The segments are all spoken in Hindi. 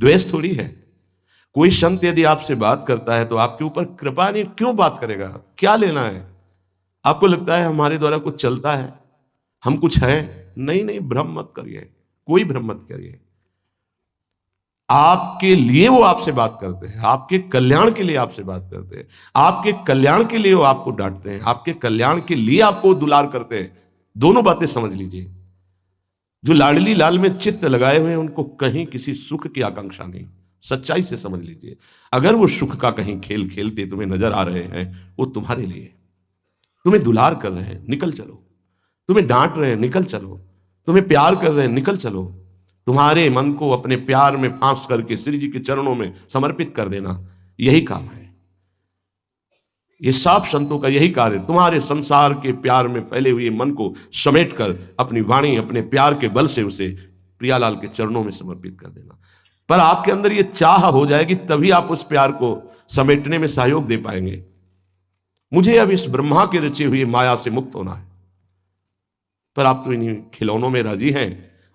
द्वेष थोड़ी है। कोई संत यदि आपसे बात करता है तो आपके ऊपर कृपा नहीं, क्यों बात करेगा? क्या लेना है? आपको लगता है हमारे द्वारा कुछ चलता है, हम कुछ है? नहीं नहीं, भ्रम मत करिए, कोई भ्रम मत करिए। आपके लिए वो आपसे बात करते हैं, आपके कल्याण के लिए आपसे बात करते हैं, आपके कल्याण के लिए वो आपको डांटते हैं, आपके कल्याण के लिए आपको दुलार करते हैं। दोनों बातें समझ लीजिए। जो लाडली लाल में चित्त लगाए हुए हैं उनको कहीं किसी सुख की आकांक्षा नहीं। सच्चाई से समझ लीजिए। अगर वो सुख का कहीं खेल खेलते तुम्हें नजर आ रहे हैं, वो तुम्हारे लिए, तुम्हें दुलार कर रहे हैं, निकल चलो। तुम्हें डांट रहे हैं, निकल चलो। तुम्हें प्यार कर रहे हैं, निकल चलो। तुम्हारे मन को अपने प्यार में फांस करके श्री जी के चरणों में समर्पित कर देना, यही काम है। ये सब संतों का यही कार्य, तुम्हारे संसार के प्यार में फैले हुए मन को समेट कर अपनी वाणी, अपने प्यार के बल से उसे प्रियालाल के चरणों में समर्पित कर देना। पर आपके अंदर ये चाह हो जाएगी, तभी आप उस प्यार को समेटने में सहयोग दे पाएंगे। मुझे अब इस ब्रह्मा के रचे हुए माया से मुक्त होना है, पर आप तो इन्हीं खिलौनों में राजी हैं,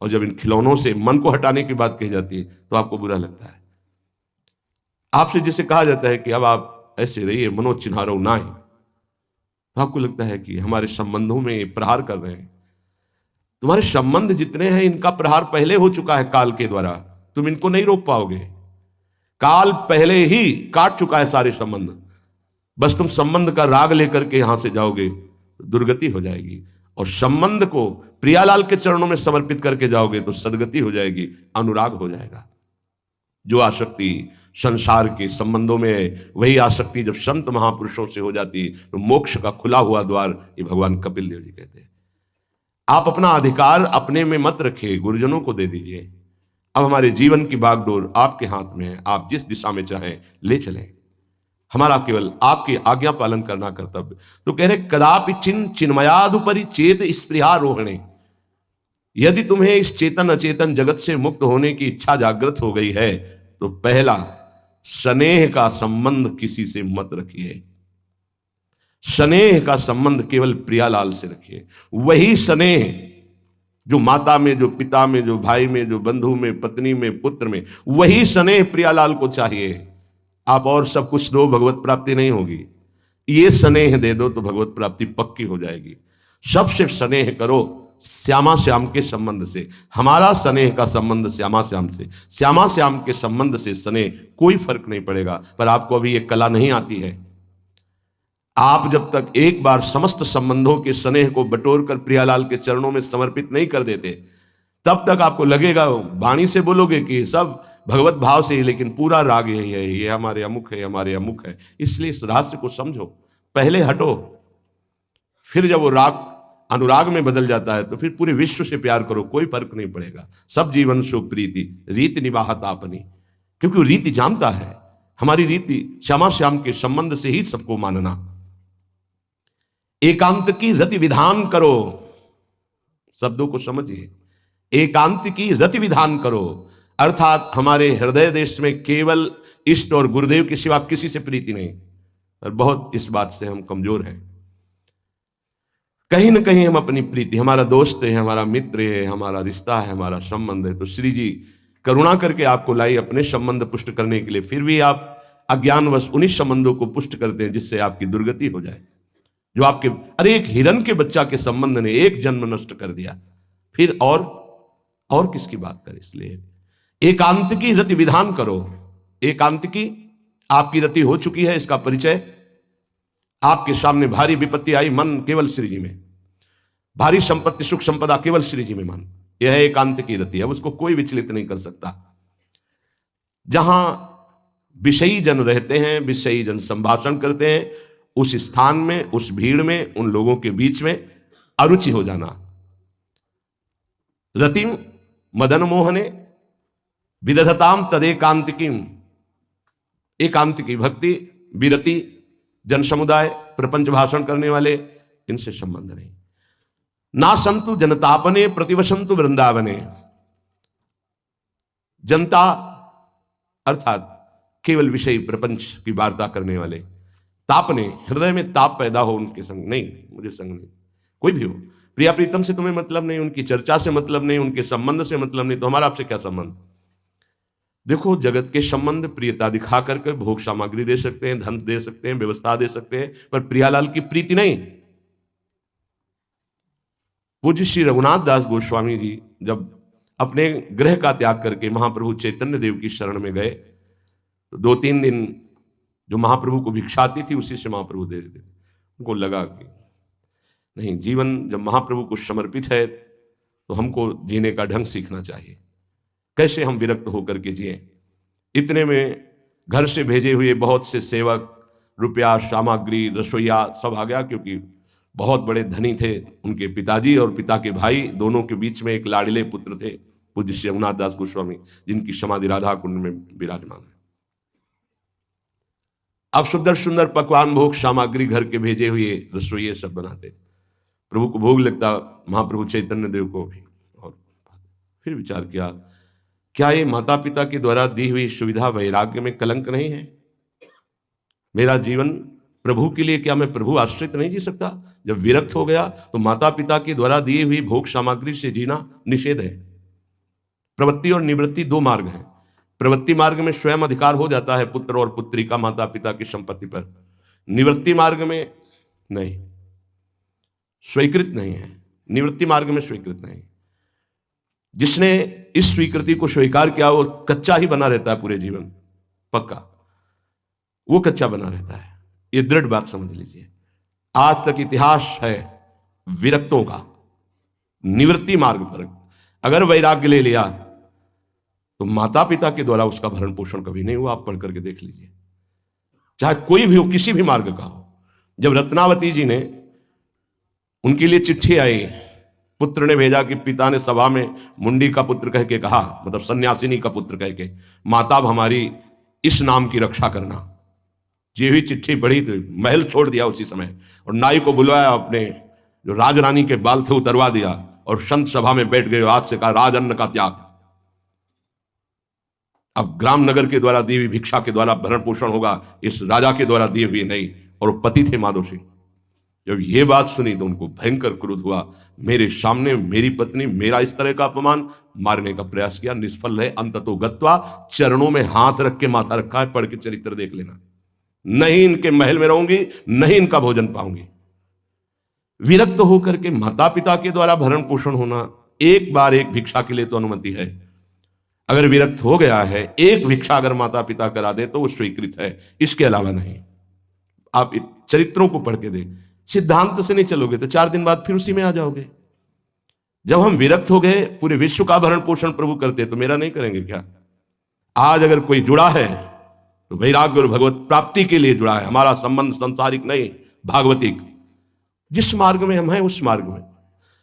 और जब इन खिलौनों से मन को हटाने की बात कही जाती है तो आपको बुरा लगता है। आपसे जिसे कहा जाता है कि अब आप ऐसे रहिए, मनोचिन्हारो ना ही, तो आपको लगता है कि हमारे संबंधों में प्रहार कर रहे हैं। तुम्हारे संबंध जितने हैं इनका प्रहार पहले हो चुका है काल के द्वारा, तुम इनको नहीं रोक पाओगे। काल पहले ही काट चुका है सारे संबंध। बस तुम संबंध का राग लेकर के यहां से जाओगे, दुर्गति हो जाएगी। और संबंध को प्रियालाल के चरणों में समर्पित करके जाओगे तो सदगति हो जाएगी, अनुराग हो जाएगा। जो आसक्ति संसार के संबंधों में है, वही आसक्ति जब संत महापुरुषों से हो जाती तो मोक्ष का खुला हुआ द्वार, ये भगवान कपिल देव जी कहते हैं। आप अपना अधिकार अपने में मत रखिए, गुरुजनों को दे दीजिए। अब हमारे जीवन की बागडोर आपके हाथ में है, आप जिस दिशा में चाहें ले चलें। हमारा केवल आपकी आज्ञा पालन करना कर्तव्य। तो कह रहे कदापि चिन्मयादुपरि चेत स्पृहारोहणे, यदि तुम्हें इस चेतन अचेतन जगत से मुक्त होने की इच्छा जागृत हो गई है तो पहला, स्नेह का संबंध किसी से मत रखिए। स्नेह का संबंध केवल प्रियालाल से रखिए। वही स्नेह जो माता में, जो पिता में, जो भाई में, जो बंधु में, पत्नी में, पुत्र में, वही स्नेह प्रियालाल को चाहिए। आप और सब कुछ दो, भगवत प्राप्ति नहीं होगी। ये स्नेह दे दो तो भगवत प्राप्ति पक्की हो जाएगी। सबसे स्नेह करो श्यामा श्याम के संबंध से। हमारा स्नेह का संबंध श्यामा श्याम से, श्यामा श्याम के संबंध से स्नेह, कोई फर्क नहीं पड़ेगा। पर आपको अभी ये कला नहीं आती है। आप जब तक एक बार समस्त संबंधों के स्नेह को बटोर कर प्रियालाल के चरणों में समर्पित नहीं कर देते, तब तक आपको लगेगा, वाणी से बोलोगे कि सब भगवत भाव से ही, लेकिन पूरा राग यही है, ये हमारे अमुक है, हमारे अमुक है। इसलिए इस रहस्य को समझो, पहले हटो, फिर जब वो राग अनुराग में बदल जाता है तो फिर पूरे विश्व से प्यार करो, कोई फर्क नहीं पड़ेगा। सब जीवन सो प्रीति रीति निवाहत आपनी, क्योंकि वो रीति जानता है। हमारी रीति श्यामा श्याम के संबंध से ही सबको मानना। एकांत की रति विधान करो, शब्दों को समझिए। एकांत की रति विधान करो, अर्थात हमारे हृदय देश में केवल इष्ट और गुरुदेव के सिवा किसी से प्रीति नहीं। और बहुत इस बात से हम कमजोर हैं। कहीं ना कहीं हम अपनी प्रीति, हमारा दोस्त है, हमारा मित्र है, हमारा रिश्ता है, हमारा संबंध है, तो श्री जी करुणा करके आपको लाई अपने संबंध पुष्ट करने के लिए। फिर भी आप अज्ञानवश उन्हीं संबंधों को पुष्ट करते हैं जिससे आपकी दुर्गति हो जाए। जो आपके, अरे एक हिरण के बच्चा के संबंध ने एक जन्म नष्ट कर दिया, फिर और किसकी बात करें। इसलिए एकांत की रति विधान करो। एकांत की आपकी रति हो चुकी है, इसका परिचय, आपके सामने भारी विपत्ति आई, मन केवल श्री जी में, भारी संपत्ति सुख संपदा केवल श्री जी में मन, यह है एकांत की रति। अब उसको कोई विचलित नहीं कर सकता। जहां विषयी जन रहते हैं, विषयी जन संभाषण करते हैं, उस स्थान में, उस भीड़ में, उन लोगों के बीच में अरुचि हो जाना। रतिम मदन मोहने विदधताम तदेकांतिकीम, एकांतिकी भक्ति, विरति, जन समुदाय, प्रपंच भाषण करने वाले, इनसे संबंध नहीं। ना संतु जनतापने प्रतिवसंतु वृंदावने, जनता अर्थात केवल विषय प्रपंच की वार्ता करने वाले, तापने, हृदय में ताप पैदा हो उनके संग नहीं, मुझे संग नहीं, कोई भी हो। प्रिया प्रीतम से तुम्हें मतलब नहीं, उनकी चर्चा से मतलब नहीं, उनके संबंध से मतलब नहीं, तो हमारा आपसे क्या संबंध। देखो, जगत के संबंध प्रियता दिखा करके भोग सामग्री दे सकते हैं, धन दे सकते हैं, व्यवस्था दे सकते हैं, पर प्रियालाल की प्रीति नहीं। पूज्य श्री रघुनाथ दास गोस्वामी जी जब अपने गृह का त्याग करके महाप्रभु चैतन्य देव की शरण में गए तो 2-3 दिन जो महाप्रभु को भिक्षा आती थी उसी से महाप्रभु दे देते। उनको लगा कि नहीं, जीवन जब महाप्रभु को समर्पित है तो हमको जीने का ढंग सीखना चाहिए, कैसे हम विरक्त होकर के जिए। इतने में घर से भेजे हुए बहुत से सेवक, रुपया, सामग्री, रसोईया सब आ गया, क्योंकि बहुत बड़े धनी थे उनके पिताजी और पिता के भाई दोनों के बीच में एक लाडले पुत्र थे पूज्य श्री रघुनाथ दास गोस्वामी, जिनकी समाधि राधा कुंड में विराजमान है। अब सुंदर सुंदर पकवान, भोग सामग्री घर के भेजे हुए रसोइये सब बनाते, प्रभु को भोग लगता, महाप्रभु चैतन्य देव को भी। और फिर विचार किया, क्या ये माता पिता के द्वारा दी हुई सुविधा वैराग्य में कलंक नहीं है? मेरा जीवन प्रभु के लिए, क्या मैं प्रभु आश्रित नहीं जी सकता? जब विरक्त हो गया तो माता पिता के द्वारा दी हुई भोग सामग्री से जीना निषेध है। प्रवृत्ति और निवृत्ति 2 मार्ग हैं। प्रवृत्ति मार्ग में स्वयं अधिकार हो जाता है पुत्र और पुत्री का माता पिता की संपत्ति पर, निवृत्ति मार्ग में नहीं, स्वीकृत नहीं है। निवृत्ति मार्ग में स्वीकृत नहीं। जिसने इस स्वीकृति को स्वीकार किया वो कच्चा ही बना रहता है पूरे जीवन, पक्का वो कच्चा बना रहता है। ये दृढ़ बात समझ लीजिए। आज तक इतिहास है विरक्तों का। निवृत्ति मार्ग पर अगर वैराग्य ले लिया तो माता पिता के द्वारा उसका भरण पोषण कभी नहीं हुआ। आप पढ़ करके देख लीजिए, चाहे कोई भी हो, किसी भी मार्ग का हो। जब रत्नावती जी ने, उनके लिए चिट्ठी आई, पुत्र ने भेजा कि पिता ने सभा में मुंडी का पुत्र कह के कहा, मतलब सन्यासिनी का पुत्र कह के, माता अब हमारी इस नाम की रक्षा करना। ये हुई चिट्ठी पढ़ी तो महल छोड़ दिया उसी समय, और नाई को बुलवाया, अपने जो राजरानी के बाल थे उतरवा दिया, और संत सभा में बैठ गए। आज से कहा राजअन्न का त्याग। अब ग्राम नगर के द्वारा दी हुई भिक्षा के द्वारा भरण पोषण होगा, इस राजा के द्वारा दी हुई नहीं। और पति थे माधव सिंह। जब ये बात सुनी तो उनको भयंकर क्रोध हुआ। मेरे सामने मेरी पत्नी, मेरा इस तरह का अपमान, मारने का प्रयास किया, निष्फल है। अंततो गत्वा, चरणों में हाथ रख के माथा रखा है, पढ़ के चरित्र देख लेना। नहीं इनके महल में रहूंगी, नहीं इनका भोजन पाऊंगी। विरक्त होकर के माता पिता के द्वारा भरण पोषण होना, एक बार एक भिक्षा के लिए तो अनुमति है। अगर विरक्त हो गया है, एक भिक्षा अगर माता पिता करा दे तो वो स्वीकृत है, इसके अलावा नहीं। आप चरित्रों को पढ़ के दे, सिद्धांत से नहीं चलोगे तो 4 दिन बाद फिर उसी में आ जाओगे। जब हम विरक्त हो गए, पूरे विश्व का भरण पोषण प्रभु करते, तो मेरा नहीं करेंगे क्या? आज अगर कोई जुड़ा है तो वैराग्य और भगवत प्राप्ति के लिए जुड़ा है। हमारा संबंध संसारिक नहीं, भागवतिक। जिस मार्ग में हम हैं उस मार्ग में।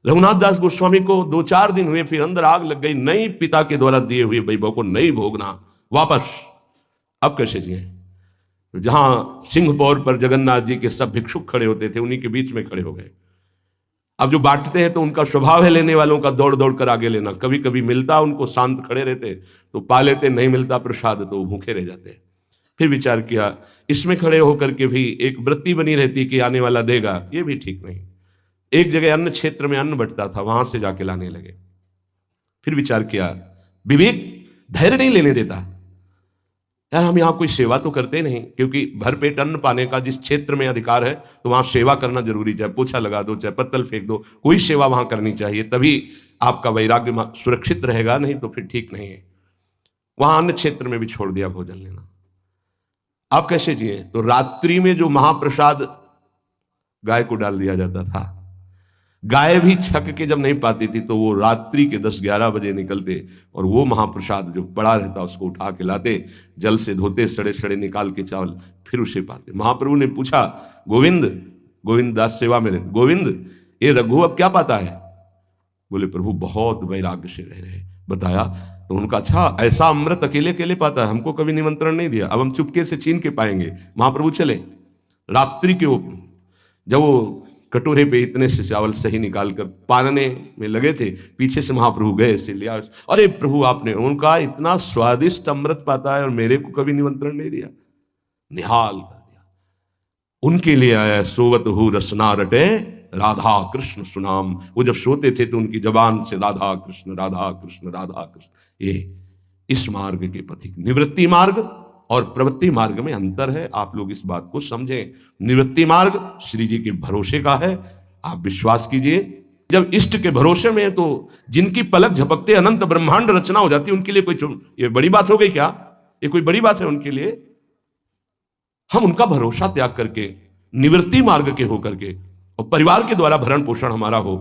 रघुनाथ दास गोस्वामी को 2-4 दिन हुए, फिर अंदर आग लग गई। नहीं, पिता के द्वारा दिए हुए वैभव को नहीं भोगना, वापस। अब कैसे जिए? जहां सिंहपौर पर जगन्नाथ जी के सब भिक्षुक खड़े होते थे, उन्हीं के बीच में खड़े हो गए। अब जो बांटते हैं तो उनका स्वभाव है लेने वालों का दौड़ दौड़ कर आगे लेना। कभी कभी मिलता उनको, शांत खड़े रहते तो पा लेते, नहीं मिलता प्रसाद तो भूखे रह जाते। फिर विचार किया, इसमें खड़े होकर के भी एक वृत्ति बनी रहती कि आने वाला देगा, ये भी ठीक नहीं। एक जगह अन्न क्षेत्र में अन्न बंटता था, वहां से जाके लाने लगे। फिर विचार किया, विवेक धैर्य नहीं लेने देता। यार हम यहां कोई सेवा तो करते नहीं, क्योंकि भरपेट अन्न पाने का जिस क्षेत्र में अधिकार है तो वहां सेवा करना जरूरी। चाहे पोछा लगा दो, चाहे पत्तल फेंक दो, कोई सेवा वहां करनी चाहिए, तभी आपका वैराग्य सुरक्षित रहेगा, नहीं तो फिर ठीक नहीं है। वहां अन्य क्षेत्र में भी छोड़ दिया भोजन लेना। आप कैसे जिए? तो रात्रि में जो महाप्रसाद गाय को डाल दिया जाता था, गाय भी छक के जब नहीं पाती थी तो वो रात्रि के 10-11 बजे निकलते और वो महाप्रसाद जो पड़ा रहता उसको उठा के लाते, जल से धोते, सड़े सड़े निकाल के चावल, फिर उसे पाते। महाप्रभु ने पूछा, गोविंद दास सेवा में रहते, गोविंद ये रघु अब क्या पाता है? बोले प्रभु बहुत वैराग्य से रह रहे। बताया तो उनका, अच्छा ऐसा अमृत अकेले अकेले पाता है, हमको कभी निमंत्रण नहीं दिया, अब हम चुपके से छीन के पाएंगे। महाप्रभु चले रात्रि के, जब वो कटोरे पे इतने से चावल सही निकाल कर पानने में लगे थे, पीछे से महाप्रभु गए, से लिया। अरे प्रभु आपने, उनका इतना स्वादिष्ट अमृत पाता है और मेरे को कभी निमंत्रण नहीं दिया, निहाल कर दिया। उनके लिए आया, सोवत हु रसना रटे राधा कृष्ण सुनाम। वो जब सोते थे तो उनकी जबान से राधा कृष्ण राधा कृष्ण राधा कृष्ण, ये इस मार्ग के पथिक। निवृत्ति मार्ग और प्रवृत्ति मार्ग में अंतर है, आप लोग इस बात को समझें। निवृत्ति मार्ग श्री जी के भरोसे का है, आप विश्वास कीजिए। जब इष्ट के भरोसे में है तो जिनकी पलक झपकते अनंत ब्रह्मांड रचना हो जाती है, उनके लिए कोई ये बड़ी बात हो गई क्या? ये कोई बड़ी बात है उनके लिए? हम उनका भरोसा त्याग करके निवृत्ति मार्ग के होकर के और परिवार के द्वारा भरण पोषण हमारा हो,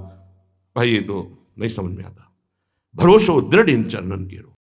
भाई ये तो नहीं समझ में आता। भरोसो दृढ़ इन चरणन के रो।